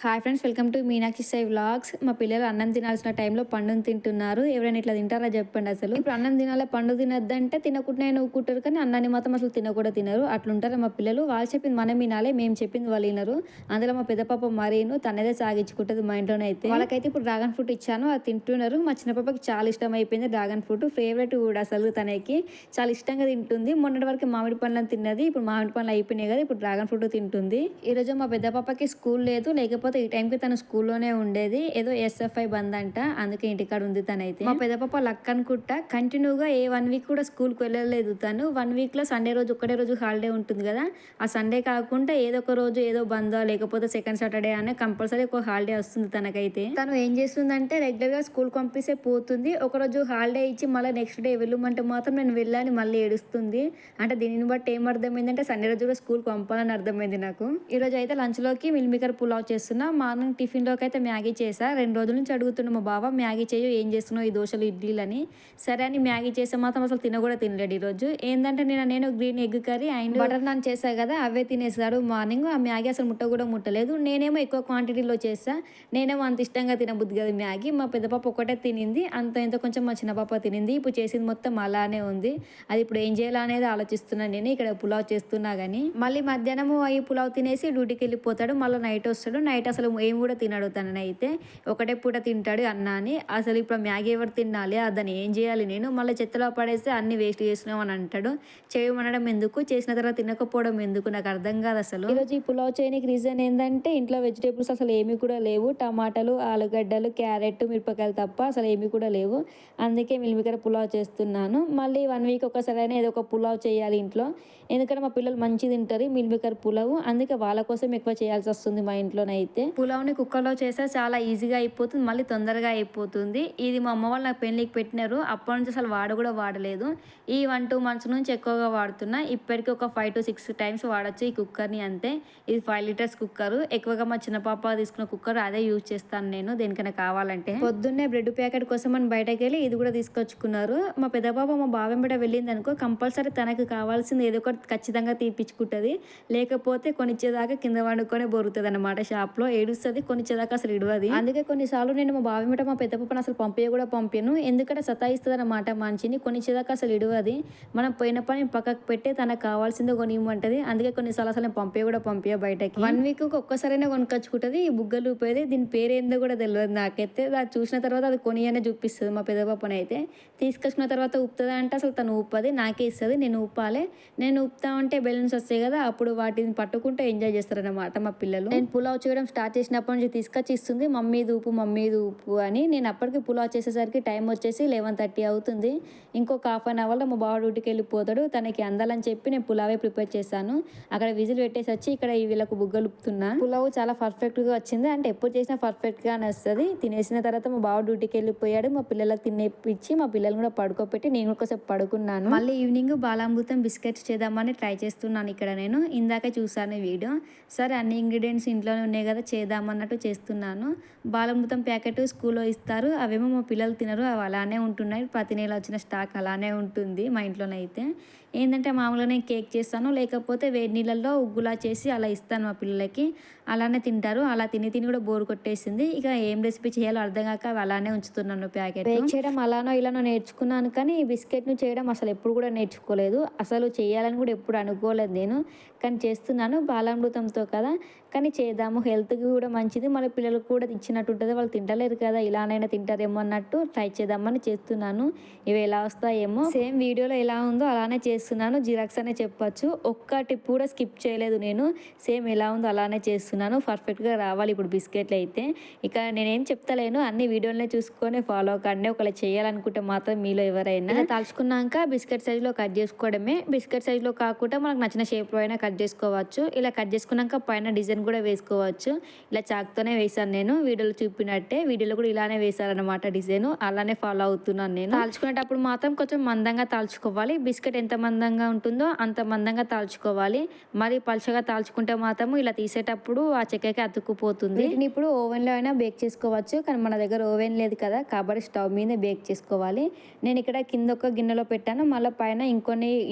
Hi friends, welcome to Meenakshi Sai vlogs. మా పిల్లలు అన్నం తినాల్సిన టైంలో పండుని తింటున్నారు. ఎవరైనా ఇట్లా తింటారా చెప్పండి. అసలు ఇప్పుడు అన్నం తినాలి, పండు తినద్దంటే తినకుండా నవ్వుకుంటారు, కానీ అన్నాన్ని మాత్రం అసలు తినకూడదు తినరు. అట్లుంటారు మా పిల్లలు. వాళ్ళు చెప్పింది మనం వినాలి, మేము చెప్పింది వాళ్ళు వినరు. అందులో మా పెద్ద పాప మరీను తనదే సాగించుకుంటుంది మా ఇంట్లోనే. అయితే వాళ్ళకైతే ఇప్పుడు డ్రాగన్ ఫ్రూట్ ఇచ్చాను, అది తింటున్నారు. మా చిన్న పాపకి చాలా ఇష్టం అయిపోయింది డ్రాగన్ ఫ్రూట్, ఫేవరెట్ కూడా అసలు. తనకి చాలా ఇష్టంగా తింటుంది. మొన్నటి వరకు మామిడి పండ్లను తిన్నది, ఇప్పుడు మామిడి పండ్లు అయిపోయినాయి కదా, ఇప్పుడు డ్రాగన్ ఫ్రూట్ తింటుంది. ఈరోజు మా పెద్ద పాపకి స్కూల్ లేదు, లేకపోతే ఈ టైంకి తను స్కూల్లోనే ఉండేది. ఏదో ఎస్ఎఫ్ఐ బంద్ అంట, అందుకే ఇంటికాడ ఉంది తనైతే. మా పెద్ద పాప లక్ అనుకుంటా, కంటిన్యూగా ఏ 1 వీక్ కూడా స్కూల్కి వెళ్ళలేదు తను. 1 వీక్లో సండే రోజు ఒక్కటే రోజు హాలిడే ఉంటుంది కదా, ఆ సండే కాకుండా ఏదో ఒక రోజు ఏదో బందో లేకపోతే సెకండ్ సాటర్డే అనే కంపల్సరీ ఒక హాలిడే వస్తుంది తనకైతే. తను ఏం చేస్తుందంటే రెగ్యులర్గా స్కూల్ పంపిస్తే పోతుంది, ఒకరోజు హాలిడే ఇచ్చి మళ్ళీ నెక్స్ట్ డే వెళ్ళమంటే మాత్రం నేను వెళ్ళాలని మళ్ళీ ఏడుస్తుంది. అంటే దీనిని బట్టి ఏం అర్థమైందంటే సండే రోజు కూడా స్కూల్ పంపాలని అర్థమైంది నాకు. ఈరోజు అయితే లంచ్లోకి మిల్ మేకర్ పులావ్ చేస్తున్నా. మార్నింగ్ టిఫిన్లోకి అయితే మ్యాగీ చేసా. 2 రోజుల నుంచి అడుగుతున్నా మా బావ, మ్యాగీ చేయు, ఏం చేస్తున్నావు ఈ దోశలు ఇడ్లీలని. సరే అని మ్యాగీ చేస్తే మాత్రం అసలు తిన తినలేడు ఈరోజు. ఏంటంటే నేను green egg curry and butter non చేసా కదా, అవే తినేసాడు మార్నింగ్. ఆ మ్యాగీ అసలు కూడా ముట్టలేదు. నేనేమో ఎక్కువ క్వాంటిటీలో చేసా, నేనేమో అంత ఇష్టంగా తినబుద్ది కదా మ్యాగీ. మా పెద్ద పాప ఒకటే తినింది, అంత ఇంత కొంచెం మా చిన్న పాప తినింది. ఇప్పుడు చేసింది మొత్తం అలానే ఉంది. అది ఇప్పుడు ఏం చేయాలా అనేది ఆలోచిస్తున్నాను నేను. ఇక్కడ పులావ్ చేస్తున్నా కానీ మళ్ళీ మధ్యాహ్నం ఈ పులావ్ తినేసి డ్యూటీకి వెళ్ళిపోతాడు, మళ్ళీ నైట్ వస్తాడు. నైట్ అసలు ఏం కూడా తినడు తననైతే, ఒకటే పూట తింటాడు అన్నాని. అసలు ఇప్పుడు మ్యాగీ ఎవరు తినాలి, దాన్ని ఏం చేయాలి నేను, మళ్ళీ చెత్తలో పడేస్తే అన్ని వేస్ట్ చేసినాం అని అంటాడు. చేయమనడం ఎందుకు, చేసిన తర్వాత తినకపోవడం ఎందుకు, నాకు అర్థం కాదు అసలు. ఈరోజు ఈ పులావ్ చేయడానికి రీజన్ ఏంటంటే ఇంట్లో వెజిటేబుల్స్ అసలు ఏమీ కూడా లేవు. టమాటాలు, ఆలుగడ్డలు, క్యారెట్, మిరపకాయలు తప్ప అసలు ఏమీ కూడా లేవు. అందుకే మిల్మికర పులావ్ చేస్తున్నాను. మళ్ళీ 1 వీక్ ఒకసారి అయినా ఏదో ఒక పులావ్ చేయాలి ఇంట్లో, ఎందుకంటే మా పిల్లలు మంచి తింటారు మిల్మికర్ పులావ్, అందుకే వాళ్ళ కోసం ఎక్కువ చేయాల్సి వస్తుంది మా ఇంట్లోనైతే. పులావ్ని కుక్కర్లో చేస్తే చాలా ఈజీగా అయిపోతుంది, మళ్ళీ తొందరగా అయిపోతుంది. ఇది మా అమ్మ వాళ్ళు నాకు పెళ్ళికి పెట్టినారు, అప్పటి నుంచి అసలు కూడా వాడలేదు. ఈ 1-2 months నుంచి ఎక్కువగా వాడుతున్నా. ఇప్పటికీ ఒక 5 to 6 times వాడచ్చు ఈ కుక్కర్ని అంతే. ఇది 5 liters కుక్కర్. ఎక్కువగా మా చిన్న పాప తీసుకున్న కుక్కర్ అదే యూజ్ చేస్తాను నేను దేనికైనా కావాలంటే. పొద్దున్నే బ్రెడ్ ప్యాకెట్ కోసం అని బయటకు వెళ్ళి ఇది కూడా తీసుకొచ్చుకున్నారు. మా పెద్ద పాప మా బావెంబడ వెళ్ళింది అనుకో, కంపల్సరీ తనకు కావాల్సింది ఏదో ఒకటి ఖచ్చితంగా తీపిచ్చుకుంటుంది. లేకపోతే కొనిచ్చేదాకా కింద వండుకొని బొరుతుంది అనమాట. షాప్లో ఏడుస్తుంది, కొనిచ్చేదాకా అసలు ఇడవది. అందుకే కొన్నిసార్లు నేను మా బావెంబట మా పెద్ద పాపను అసలు కూడా పంపాను, ఎందుకంటే సతాయిస్తుంది అనమాట మనిషిని. కొనిచ్చేదాకా అసలు ఇడవది. మనం పోయిన పని పక్కకు పెట్టి తనకు కావాల్సిందో కొనివ్వమంటది. అందుకే కొన్నిసార్లు అసలు నేను పంపే బయటకి. 1 week ఒక్కసారైనా కొనుక్కొచ్చుకుంటుంది. ఈ బుగ్గలు ఊపేది, దీని పేరు ఏందో కూడా తెలియదు నాకైతే. అది చూసిన తర్వాత అది కొనియనే చూపిస్తుంది మా పెద్ద పాపని అయితే. తీసుకొచ్చిన తర్వాత ఊపుతుంది అంటే అసలు తను ఊపది, నాకే ఇస్తుంది, నేను ఊపాలి. నేను ఊపుతా ఉంటే బెలూన్స్ వస్తాయి కదా, అప్పుడు వాటిని పట్టుకుంటే ఎంజాయ్ చేస్తారనమాట మా పిల్లలు. నేను పులావ్ చేయడం స్టార్ట్ చేసినప్పటి నుంచి తీసుకొచ్చి ఇస్తుంది, మమ్మీ దూపు అని. నేను అప్పటికి పులావ్ చేసేసరికి టైం వచ్చేసి 11:30 అవుతుంది. ఇంకొక 1/2 hourలో మా బావ డ్యూటీకి వెళ్ళిపోతాడు. తనకి అందాలని చెప్పి నేను పులావే ప్రిపేర్ చేశాను. అక్కడ విజిల్ పెట్టేసి వచ్చి ఇక్కడ వీళ్ళకు బుగ్గలు ఉప్పుతున్నా. పులావ్ చాలా పర్ఫెక్ట్గా వచ్చింది, అంటే ఎప్పుడు చేసినా పర్ఫెక్ట్గానే వస్తుంది. తినేసిన తర్వాత మా బావ డ్యూటీకి వెళ్ళిపోయాడు. మా పిల్లలకు తినేపించి మా పిల్లలు కూడా పడుకోబెట్టి నేను కూడా కొంచెం పడుకున్నాను. మళ్ళీ ఈవినింగ్ బాలామృతం బిస్కెట్స్ చేద్దామని ట్రై చేస్తున్నాను ఇక్కడ నేను. ఇందాక చూసాను వీడియో. సరే అన్ని ఇంగ్రీడియంట్స్ ఇంట్లోనే ఉన్నాయి కదా, చేద్దామన్నట్టు చేస్తున్నాను. బాలామృతం ప్యాకెట్ స్కూల్లో ఇస్తారు, అవేమో మా పిల్లలు తినరు, అవి అలానే ఉంటున్నాయి. ప్రతి నెల వచ్చిన స్టాక్ అలానే ఉంటుంది మా ఇంట్లోనైతే. ఏంటంటే మామూలుగా నేను కేక్ చేస్తాను, లేకపోతే వేడి నీళ్ళల్లో ఉగ్గులా చేసి అలా ఇస్తాను మా పిల్లలకి, అలానే తింటారు. అలా తిని కూడా బోర్ కొట్టేసింది. ఇక ఏం రెసిపీ చేయాలో అర్థం కాక అవి అలానే ఉంచుతున్నాను ప్యాకెట్. బేక్ చేయడం అలానో ఇలానో నేర్చుకున్నాను, కానీ ఈ బిస్కెట్ను చేయడం అసలు ఎప్పుడు కూడా నేర్చుకోలేదు. అసలు చేయాలని కూడా ఎప్పుడు అనుకోలేదు నేను, కానీ చేస్తున్నాను బాలామృతంతో కదా. కానీ చేద్దాము, హెల్త్కి కూడా మంచిది, మళ్ళీ పిల్లలకు కూడా ఇచ్చినట్టు ఉంటుంది. వాళ్ళు తింటలేరు కదా, ఇలానైనా తింటారేమో అన్నట్టు ట్రై చేద్దామని చేస్తున్నాను. ఇవి ఎలా వస్తాయేమో, సేమ్ వీడియోలో ఎలా ఉందో అలానే చేస్తున్నాను. జిరాక్స్ అనే చెప్పచ్చు, ఒక్క టిప్ కూడా స్కిప్ చేయలేదు నేను. సేమ్ ఎలా ఉందో అలానే చేస్తున్నాను. పర్ఫెక్ట్గా రావాలి ఇప్పుడు బిస్కెట్లు అయితే. ఇక నేనేం చెప్తలేను, అన్ని వీడియోలనే చూసుకొని ఫాలో కండి. ఒకవేళ చేయాలనుకుంటే మాత్రం మీలో ఎవరైనా. ఇలా తాల్చుకున్నాక బిస్కెట్ సైజులో కట్ చేసుకోవడమే. బిస్కెట్ సైజులో కాకుండా మనకు నచ్చిన షేప్లో అయినా కట్ చేసుకోవచ్చు. ఇలా కట్ చేసుకున్నాక పైన డిజైన్ కూడా వేసుకోవచ్చు. ఇలా చాక్తోనే వేసాను నేను వీడియోలో చూపినట్టే. వీడియోలో కూడా ఇలానే వేసారనమాట డిజైన్, అలానే ఫాలో అవుతున్నాను నేను. తాల్చుకునేటప్పుడు మాత్రం కొంచెం మందంగా తాల్చుకోవాలి. బిస్కెట్ ఎంత మందంగా ఉంటుందో అంత మందంగా తాల్చుకోవాలి. మరి పలుచగా తాల్చుకుంటే మాత్రం ఇలా తీసేటప్పుడు ఆ చెక్కకి అతుక్కుపోతుంది. వీటిని ఇప్పుడు ఓవెన్లో అయినా బేక్ చేసుకోవచ్చు, కానీ మన దగ్గర ఓవెన్ లేదు కదా, కాబట్టి స్టవ్ మీద బేక్ చేసుకోవాలి. నేను ఇక్కడ కింద ఒక గిన్నెలో పెట్టాను, మళ్ళీ పైన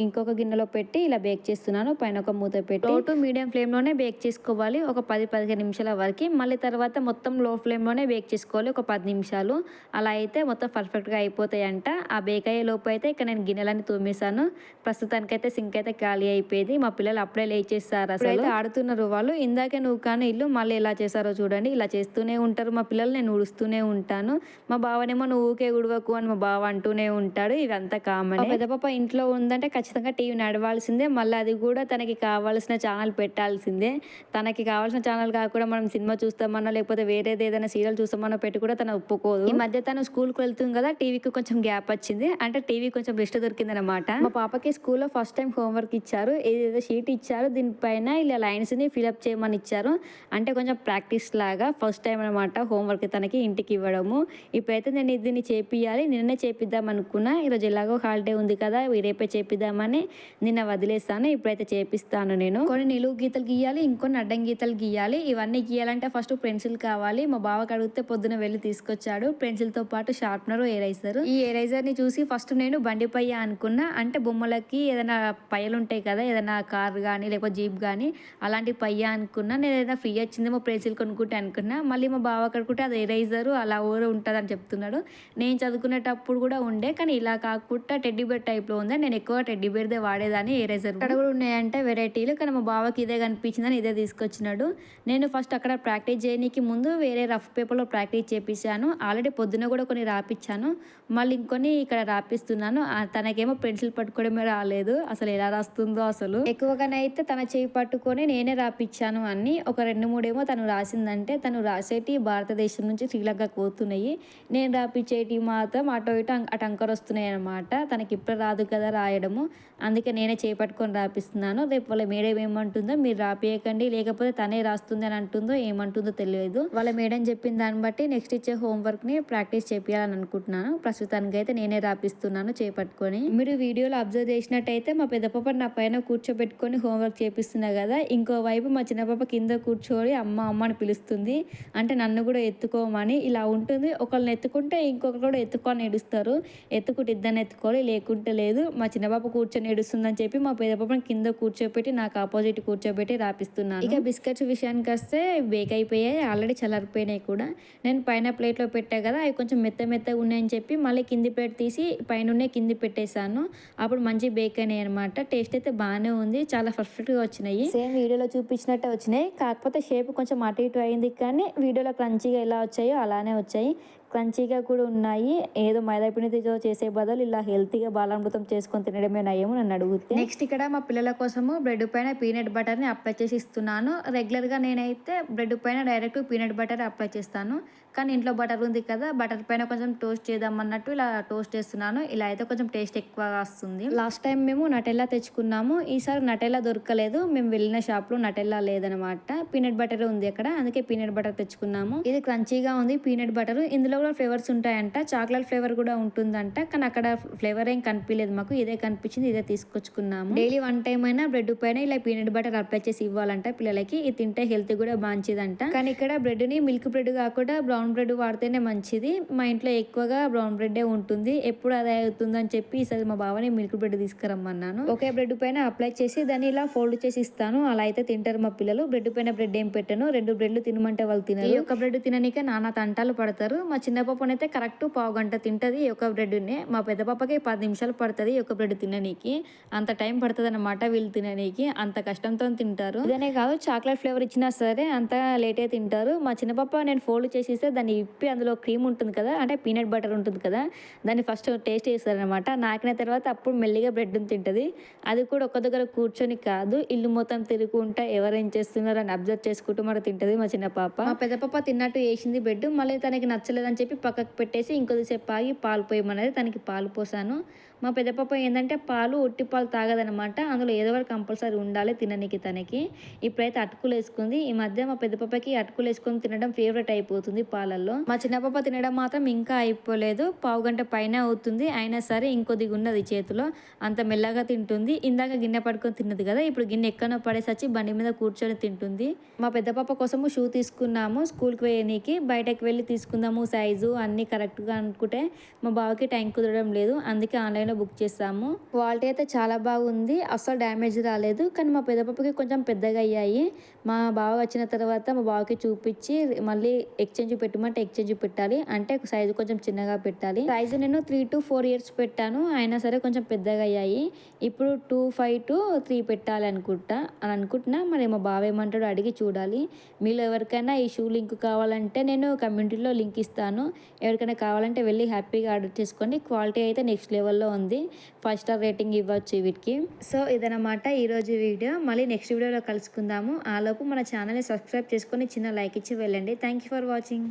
ఇంకొక గిన్నెలో పెట్టి ఇలా బేక్ చేస్తున్నాను. పైన ఒక మూత పెట్టి 2 to మీడియం ఫ్లేమ్లోనే బేక్ చేసుకోవాలి. చేసుకోవాలి ఒక 10-15 నిమిషాల వరకు. మళ్ళీ తర్వాత మొత్తం లో ఫ్లేమ్లోనే బేక్ చేసుకోవాలి ఒక 10 నిమిషాలు. అలా అయితే మొత్తం పర్ఫెక్ట్గా అయిపోతాయంట. ఆ బేక్ అయ్యే లోపు అయితే ఇక్కడ నేను గిన్నెలన్నీ తోమేశాను. ప్రస్తుతానికైతే సింక్ అయితే ఖాళీ అయిపోయింది. మా పిల్లలు అప్పుడే లేచేస్తారు. అసలు ఆడుతున్నారు వాళ్ళు. ఇందాకే నువ్వు కానీ ఇల్లు మళ్ళీ ఎలా చేశారో చూడండి. ఇలా చేస్తూనే ఉంటారు మా పిల్లలు. నేను ఊడుస్తూనే ఉంటాను. మా బావనేమో నువ్వు ఊకే ఉడవకు అని మా బావ అంటూనే ఉంటాడు. ఇదంతా కామన్. పెద్ద పాప ఇంట్లో ఉందంటే ఖచ్చితంగా టీవీ నడవాల్సిందే. మళ్ళీ అది కూడా తనకి కావాల్సిన ఛానల్ పెట్టాల్సిందే. తనకి కావాల్సిన ఛానల్ కాకుండా మనం సినిమా చూస్తామన్నా లేకపోతే వేరేది ఏదైనా సీరియల్ చూస్తామన్నా పెట్టి కూడా తను ఒప్పుకోదు. ఈ మధ్య తను స్కూల్కి వెళ్తుంది కదా, టీవీకి కొంచెం గ్యాప్ వచ్చింది. అంటే టీవీ కొంచెం రెస్ట్ దొరికింది అనమాట. మా పాపకి స్కూల్లో ఫస్ట్ టైం హోంవర్క్ ఇచ్చారు. ఏదేదో షీట్ ఇచ్చారు, దీనిపైన ఇలా లైన్స్ ని ఫిల్అప్ చేయమని ఇచ్చారు. అంటే కొంచెం ప్రాక్టీస్ లాగా ఫస్ట్ టైం అనమాట హోంవర్క్ తనకి ఇంటికి ఇవ్వడము. ఇప్పుడైతే నేను దీన్ని చేపియాలి. నిన్నే చేపిద్దాం అనుకున్నా. ఈరోజు ఎలాగో హాలిడే ఉంది కదా, రేపే చేపిద్దామని నిన్న వదిలేస్తాను. ఇప్పుడైతే చేపిస్తాను. నేను కొన్ని నిలువు గీతలు గీయాలి, ఇంకొన్ని అడ్డం గీతలు గీయాలి. ఇవన్నీ గీయాలంటే ఫస్ట్ పెన్సిల్ కావాలి. మా బావకి అడిగితే పొద్దున వెళ్ళి తీసుకొచ్చాడు. పెన్సిల్ తో పాటు షార్ప్నర్, ఎరైజర్. ఈ ఎరైజర్ ని చూసి ఫస్ట్ నేను బండి పయ్య అనుకున్నా. అంటే బొమ్మలకి ఏదైనా పయ్యలు ఉంటాయి కదా, ఏదైనా కార్ కానీ లేకపోతే జీప్ కానీ అలాంటి పయ్య అనుకున్నా. నేను ఏదైనా ఫ్రీ వచ్చిందేమో పెన్సిల్ కొనుక్కుంటే అనుకున్నా. మళ్ళీ మా బావ కడుకుంటే అది ఎరైజర్ అలా ఊరు ఉంటుంది అని చెప్తున్నాడు. నేను చదువుకునేటప్పుడు కూడా ఉండే, కానీ ఇలా కాకుండా టెడ్డీ బేర్ టైప్ లో ఉంది. నేను ఎక్కువ టెడ్డీ బేర్దే వాడేదాన్ని. ఎరైజర్ అక్కడ కూడా ఉన్నాయంటే వెరైటీలు, కానీ మా బావకి ఇదే కనిపించిందని ఇదే తీసుకొచ్చినాడు. నేను ఫస్ట్ అక్కడ ప్రాక్టీస్ చేయడానికి ముందు వేరే రఫ్ పేపర్లో ప్రాక్టీస్ చేపించాను. ఆల్రెడీ పొద్దున కూడా కొన్ని రాపించాను. మళ్ళీ ఇంకొని ఇక్కడ రాపిస్తున్నాను. తనకేమో పెన్సిల్ పట్టుకోవడమే రాలేదు. అసలు ఎలా రాస్తుందో అసలు. ఎక్కువగానైతే తన చేయి పట్టుకొని నేనే రాపించాను అన్ని. ఒక 2-3 ఏమో తను రాసిందంటే, తను రాసేటి భారతదేశం నుంచి శ్రీలంకకు పోతున్నాయి. నేను రాపించేటి మాత్రం అటు ఇటు అంకర్ వస్తున్నాయి అనమాట. తనకి ఇప్పుడు రాదు కదా రాయడము. అందుకే నేనే చేపట్టుకొని రాపిస్తున్నాను. రేపు వాళ్ళ మేడం ఏమంటుందో, మీరు రాపియకండి లేకపోతే తనే రాస్తుంది అని అంటుందో ఏమంటుందో తెలియదు. వాళ్ళ మేడం చెప్పిన దాన్ని బట్టి నెక్స్ట్ ఇచ్చే హోంవర్క్ ని ప్రాక్టీస్ చేపియాలని అనుకుంటున్నాను. ప్రస్తుతానికి అయితే నేనే రాపిస్తున్నాను చేపట్టుకొని. మీరు వీడియోలో అబ్జర్వ్ చేసినట్టయితే మా పెద్ద పాప నా పైన కూర్చోబెట్టుకొని హోంవర్క్ చేపిస్తున్నా కదా, ఇంకోవైపు మా చిన్న పాప కింద కూర్చొని అమ్మ అమ్మ అని పిలుస్తుంది. అంటే నన్ను కూడా ఎత్తుకోమని. ఇలా ఉంటుంది. ఒకళ్ళని ఎత్తుకుంటే ఇంకొకరు కూడా ఎత్తుకొని ఏడుస్తారు. ఎత్తుకుంటే ఇద్దరిని ఎత్తుకోవాలి, లేకుంటే లేదు. మా చిన్న పాప కూర్చొని ఏడుస్తుందని చెప్పి మా పెద్ద పాపని కింద కూర్చోబెట్టి నాకు ఆపోజిట్ కూర్చోబెట్టి రాపిస్తున్నాను. ఇక బిస్కెట్స్ విషయానికి వస్తే బేక్ అయిపోయాయి, ఆల్రెడీ చల్లారిపోయినాయి కూడా. నేను పైన ప్లేట్లో పెట్టా కదా, అవి కొంచెం మెత్తగా ఉన్నాయని చెప్పి మళ్ళీ కింది ప్లేట్ తీసి పైన కింది పెట్టేశాను. అప్పుడు మంచి బేక్ అయినాయి అనమాట. టేస్ట్ అయితే బాగానే ఉంది, చాలా పర్ఫెక్ట్గా వచ్చినాయి. సేమ్ వీడియోలో చూపించినట్టే వచ్చినాయి. కాకపోతే షేప్ కొంచెం అటు ఇటు అయింది, కానీ వీడియోలో క్రంచీగా ఎలా వచ్చాయో అలానే వచ్చాయి. క్రంచీగా కూడా ఉన్నాయి. ఏదో మైదా పిండితో చేసే బదులు ఇలా హెల్తీగా బాలామృతం చేసుకొని తినడమే నయము నన్ను అడిగితే. నెక్స్ట్ ఇక్కడ మా పిల్లల కోసము బ్రెడ్ పైన పీనట్ బటర్ని అప్లై చేసి ఇస్తున్నాను. రెగ్యులర్గా నేనైతే బ్రెడ్ పైన డైరెక్ట్ పీనట్ బటర్ అప్లై చేస్తాను. కానీ ఇంట్లో బటర్ ఉంది కదా, బటర్ పైన కొంచెం టోస్ట్ చేద్దామన్నట్టు ఇలా టోస్ట్ చేస్తున్నాను. ఇలా అయితే కొంచెం టేస్ట్ ఎక్కువగా వస్తుంది. లాస్ట్ టైం మేము నటెల్లా తెచ్చుకున్నాము. ఈసారి నటెల్లా దొరకలేదు. మేము వెళ్ళిన షాప్లో నటెల్లా లేదనమాట. పీనట్ బటర్ ఉంది అక్కడ, అందుకే పీనట్ బటర్ తెచ్చుకున్నాము. ఇది క్రంచీగా ఉంది పీనట్ బటర్. ఇందులో కూడా ఫ్లేవర్స్ ఉంటాయంట. చాక్లెట్ ఫ్లేవర్ కూడా ఉంటుందంట, కానీ అక్కడ ఫ్లేవర్ ఏం కనిపించలేదు మాకు. ఇదే కనిపించింది, ఇదే తీసుకొచ్చుకున్నాము. డైలీ 1 టైం అయినా బ్రెడ్ పైన ఇలా పీనట్ బటర్ అప్లై చేసి ఇవ్వాలంట పిల్లలకి. ఇది తింటే హెల్త్ కూడా మంచిదంట. కానీ ఇక్కడ బ్రెడ్ ని మిల్క్ బ్రెడ్ కాకుండా బ్రౌన్ బ్రెడ్ వాడితేనే మంచిది. మా ఇంట్లో ఎక్కువగా బ్రౌన్ బ్రెడ్ ఉంటుంది. ఎప్పుడు అదే అవుతుందని చెప్పి ఈసారి మా బావని మిల్క్ బ్రెడ్ తీసుకురమ్మన్నాను. ఒకే బ్రెడ్ పైన అప్లై చేసి దాన్ని ఇలా ఫోల్డ్ చేసి ఇస్తాను. అలా అయితే తింటారు మా పిల్లలు. బ్రెడ్ పైన బ్రెడ్ ఏం పెట్టాను, 2 బ్రెడ్లు తినమంటే వాళ్ళు తినరు. ఒక బ్రెడ్ తిననికే నానా తంటాలు పడతారు. మా చిన్న పాపనైతే కరెక్ట్ 1/2 గంట తింటది ఒక బ్రెడ్ని. మా పెద్ద పాపకి 10 నిమిషాలు పడుతుంది ఒక బ్రెడ్ తిననీకి. అంత టైం పడుతుంది అనమాట వీళ్ళు తిననీకి. అంత కష్టంతో తింటారు. ఇదనే కాదు, చాక్లెట్ ఫ్లేవర్ ఇచ్చినా సరే అంత లేటే తింటారు. మా చిన్న పాప నేను ఫోల్డ్ చేసిస్తే దాన్ని ఇప్పి అందులో క్రీమ్ ఉంటుంది కదా, అంటే పీనట్ బటర్ ఉంటుంది కదా, దాన్ని ఫస్ట్ టేస్ట్ చేస్తారనమాట. నాకిన తర్వాత అప్పుడు మెల్లిగా బ్రెడ్ తింటది. అది కూడా ఒక దగ్గర కూర్చొని కాదు, ఇల్లు మొత్తం తిరుగుకుంటా ఎవరేం చేస్తున్నారు అని అబ్జర్వ్ చేసుకుంటూ మరి తింటది మా చిన్న పాప. మా పెద్ద పాప తిన్నట్టు వేసింది బెడ్. మళ్ళీ తనకి నచ్చలేదని చెప్పి పక్కకు పెట్టేసి ఇంకొద్దిసేపు ఆగి పాలు పోయమన్నది. తనకి పాలు పోసాను. మా పెద్ద పాప ఏంటంటే పాలు ఒట్టి పాలు తాగదనమాట. అందులో ఏదో ఒకటి కంపల్సరీ ఉండాలి తిననీకి తనకి. ఇప్పుడైతే అటుకులు వేసుకుంది. ఈ మధ్య మా పెద్ద పాపకి అటుకులు వేసుకొని తినడం ఫేవరెట్ అయిపోతుంది పాలల్లో. మా చిన్న పాప తినడం మాత్రం ఇంకా అయిపోలేదు. 1/2 గంట పైన అవుతుంది. అయినా సరే ఇంకొద్దిగా ఉన్నది చేతిలో, అంత మెల్లగా తింటుంది. ఇందాక గిన్నె పడుకొని తిన్నది కదా, ఇప్పుడు గిన్నె ఎక్కడో పడేసి వచ్చి బండి మీద కూర్చొని తింటుంది. మా పెద్ద పాప కోసము షూ తీసుకున్నాము స్కూల్కి వేయనీకి. బయటకు వెళ్ళి తీసుకుందాము సైజు అన్ని కరెక్ట్గా అనుకుంటే మా బావకి టైం కుదరడం లేదు. అందుకే ఆన్లైన్ ఆన్లైన్లో బుక్ చేసాము. క్వాలిటీ అయితే చాలా బాగుంది, అస్సలు డ్యామేజ్ రాలేదు. కానీ మా పెద్ద పాపకి కొంచెం పెద్దగా అయ్యాయి. మా బావ వచ్చిన తర్వాత మా బావకి చూపించి మళ్ళీ ఎక్స్చేంజ్ పెట్టమంటే ఎక్స్చేంజ్ పెట్టాలి, అంటే సైజు కొంచెం చిన్నగా పెట్టాలి. సైజు నేను 3 to 4 years పెట్టాను, అయినా సరే కొంచెం పెద్దగా అయ్యాయి. ఇప్పుడు 2.5 to 3 పెట్టాలి అనుకుంటున్నా. మరి మా బావ ఏమంటాడో అడిగి చూడాలి. మీలో ఎవరికైనా ఈ షూ లింక్ కావాలంటే నేను కమ్యూనిటీలో లింక్ ఇస్తాను. ఎవరికైనా కావాలంటే వెళ్ళి హ్యాపీగా ఆర్డర్ చేసుకోండి. క్వాలిటీ అయితే నెక్స్ట్ లెవెల్లో ఉంది, 5 star రేటింగ్ ఇవ్వచ్చు వీటికి. సో ఇదనమాట ఈరోజు వీడియో. మళ్ళీ నెక్స్ట్ వీడియోలో కలుసుకుందాము. ఆలోపు మన ఛానల్ని సబ్స్క్రైబ్ చేసుకొని చిన్న లైక్ ఇచ్చి వెళ్ళండి. Thank you for watching.